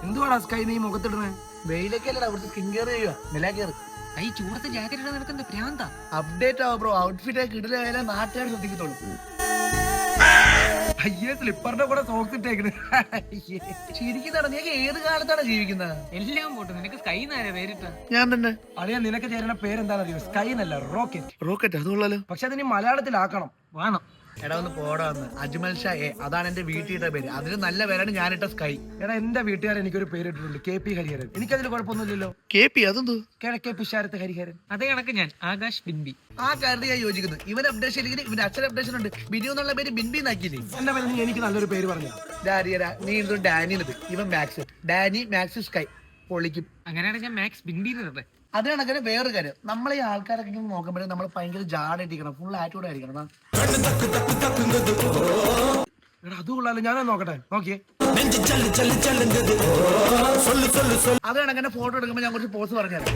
എന്തുവാടാ സ്കൈ നീ മുഖത്തിടണേ? വെയിലൊക്കെ അല്ലടാ അവിടുത്തെ സ്കിൻ കെയർ ചെയ്യുക. നില കയറി ഈ ചൂടത്ത് ജാക്കറ്റ് ഇടാൻ നിനക്ക് എന്താ ഭ്രാന്താ? അപ്ഡേറ്റ് ആവും ബ്രോ. ഔട്ട്ഫിറ്റ് ഒക്കെ ഇടലായാലും നാട്ടുകാർ ശ്രദ്ധിക്കത്തുള്ളൂ. അയ്യേ സ്ലിപ്പറിന്റെ കൂടെ സോക്സ് ഇട്ടേക്കണ്. ശരിക്കും നീ ഏത് കാലത്താണ് ജീവിക്കുന്നത്? എല്ലാം പോട്ടെ, നിനക്ക് സ്കൈ എന്നാരാ പേരിട്ട? ഞാൻ തന്നെ. അളിയാ നിനക്ക് ചേരുന്ന പേരെന്താണെന്നറിയോ? സ്കൈ എന്നല്ല, റോക്കറ്റ്. റോക്കറ്റ് അതുള്ളല്ലോ. പക്ഷെ അതിന് മലയാളത്തിലാക്കണം. വേണം. എടാ ഒന്ന് പോടാ വന്ന്. അജ്മൽ ഷാ എ അതാണ് എന്റെ വീട്ടിലിട്ട പേര്. അതിന് നല്ല പേരാണ് ഞാനിട്ട സ്കൈ. എടാ എന്റെ വീട്ടുകാരൻ എനിക്കൊരു പേരിട്ടിട്ടുണ്ട്, KP ഹരിഹരൻ. എനിക്കതിൽ കുഴപ്പമൊന്നുമില്ലല്ലോ. KP അതെന്തോ? കിഴക്കേ പിഷാരത്ത് ഹരിഹരൻ. അതേ കണക്ക് ഞാൻ ആകാശ് ബിൻബി. ആ കാര്യത്തിൽ ഞാൻ യോജിക്കുന്നു. ഇവൻ അപ്ഡേഷൻ ഇല്ലെങ്കിൽ ഇവന്റെ അച്ഛൻ അപ്ഡേഷൻ ഉണ്ട്. ബിനു എന്നുള്ള പേര് ബിൻബി നാക്കിയില്ലേ? എന്റെ പേര് നീ എനിക്ക് നല്ലൊരു പേര് പറഞ്ഞ. നീ എന്തോ ഡാനിയത്. ഇവൻ മാക്സ്. ഡാനി മാക്സ് സ്കൈ പൊളിക്കും. അങ്ങനെയാണെങ്കിൽ ഞാൻ മാക്സ് ബിൻബി ഇടട്ടെ. അത് കണക്കിന് വേറൊരു കാര്യം, നമ്മളെ ഈ ആൾക്കാരൊക്കെ നോക്കുമ്പോഴേ നമ്മൾ ഭയങ്കര ജാടായിട്ടിരിക്കണം, ഫുൾ ആറ്റിറ്റ്യൂഡ് ആയിരിക്കണം. എടാ അത് കൊള്ളാലോ, ഞാനത് നോക്കട്ടെ. നോക്കിയേ. അത് കണക്കിന് ഫോട്ടോ എടുക്കുമ്പോൾ ഞാൻ കുറച്ച് പോസ് പറഞ്ഞുതരാം.